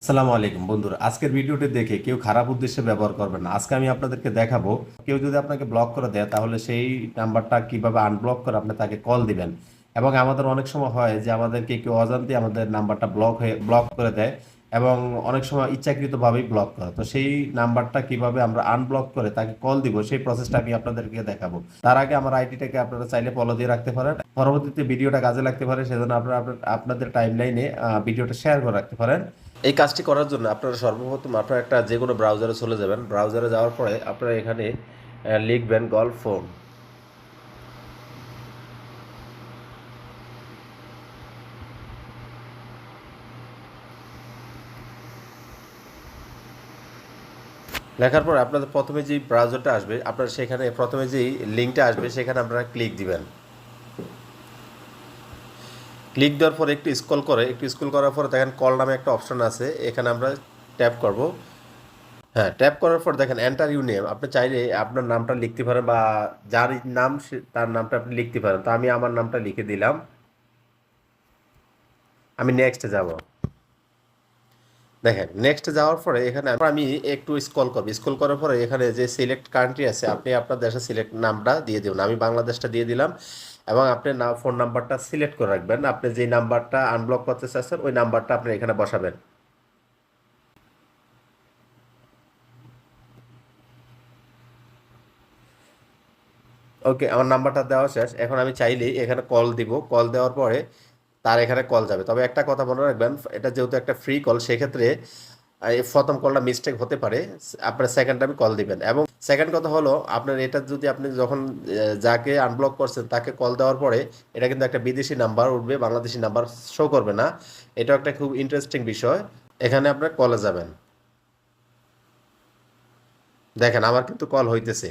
আসসালামু আলাইকুম বন্ধুরা, আজকের ভিডিওটি দেখে কেউ খারাপ উদ্দেশ্যে ব্যবহার করবেন না। আজকে আমি আপনাদেরকে দেখাবো কেউ যদি আপনাকে ব্লক করে দেয় তাহলে সেই নাম্বারটা কিভাবে আনব্লক করে আপনি তাকে কল দিবেন। এবং আমাদের অনেক সময় হয় যে আমাদেরকে কেউ অজান্তে আমাদের নাম্বারটা ব্লক করে দেয় এবং অনেক সময় ইচ্ছাকৃতভাবেই ব্লক করে। তো সেই নাম্বারটা কিভাবে আমরা আনব্লক করে তাকে কল দিব সেই প্রসেসটা আমি আপনাদেরকে দেখাবো। তার আগে আমার আইডিটাকে আপনারা চাইলে ফলো দিয়ে রাখতে পারেন, পরবর্তীতে ভিডিওটা কাজে লাগতে পারে, সেজন্য আপনারা আপনাদের টাইমলাইনে ভিডিওটা শেয়ার করে রাখতে পারেন। এই কাজটি করার জন্য আপনারা সর্বপ্রথম আপনারা একটা যে কোনো ব্রাউজারে চলে যাবেন। ব্রাউজারে যাওয়ার পরে আপনারা এখানে লিখবেন গল্ফ ফোন। লেখার পরে আপনাদের প্রথমে যেই ব্রাউজারটা আসবে আপনারা সেখানে প্রথমে যেই লিঙ্কটা আসবে সেখানে আপনারা ক্লিক দিবেন। ক্লিক দেওয়ার পরে একটু স্ক্রল করার পরে দেখেন কল নামে একটা অপশন আছে, এখানে আমরা ট্যাপ করব। হ্যাঁ, ট্যাপ করার পর দেখেন এন্টার ইউ নেম। আপনি চাইলে আপনার নামটা লিখতে পারেন বা যার নাম তার নামটা আপনি লিখতে পারেন। তো আমি আমার নামটা লিখে দিলাম। আমি নেক্সটে যাব। দেখেন নেক্সট যাওয়ার পরে এখানে আমি একটু স্ক্রল করার পরে এখানে যে সিলেক্ট কান্ট্রি আছে আপনি আপনার দেশের সিলেক্ট নামটা দিয়ে দিবেন। আমি বাংলাদেশটা দিয়ে দিলাম এবং আপনি ফোন নাম্বারটা সিলেক্ট করে রাখবেন। আপনি যে নাম্বারটা আনব্লক করতে চাচ্ছেন ওই নাম্বারটা আপনি এখানে বসাবেন। ওকে, আমার নাম্বারটা দেওয়া শেষ। এখন আমি চাইলেই এখানে কল দিব। কল দেওয়ার পরে তার এখানে কল যাবে। তবে একটা কথা মনে রাখবেন, এটা যেহেতু একটা ফ্রি কল সেক্ষেত্রে এই প্রথম কলটা মিস্টেক হতে পারে। আপনার সেকেন্ড টাইম কল দিবেন। এবং সেকেন্ড কথা হলো আপনার এটা যদি আপনি যখন যাকে আনব্লক করছেন তাকে কল দেওয়ার পরে এটা কিন্তু একটা বিদেশি নাম্বার উঠবে, বাংলাদেশি নাম্বার শো করবে না। এটা একটা খুব ইন্টারেস্টিং বিষয়। এখানে আপনার কলে যাবেন। দেখেন আমার কিন্তু কল হইতেছে।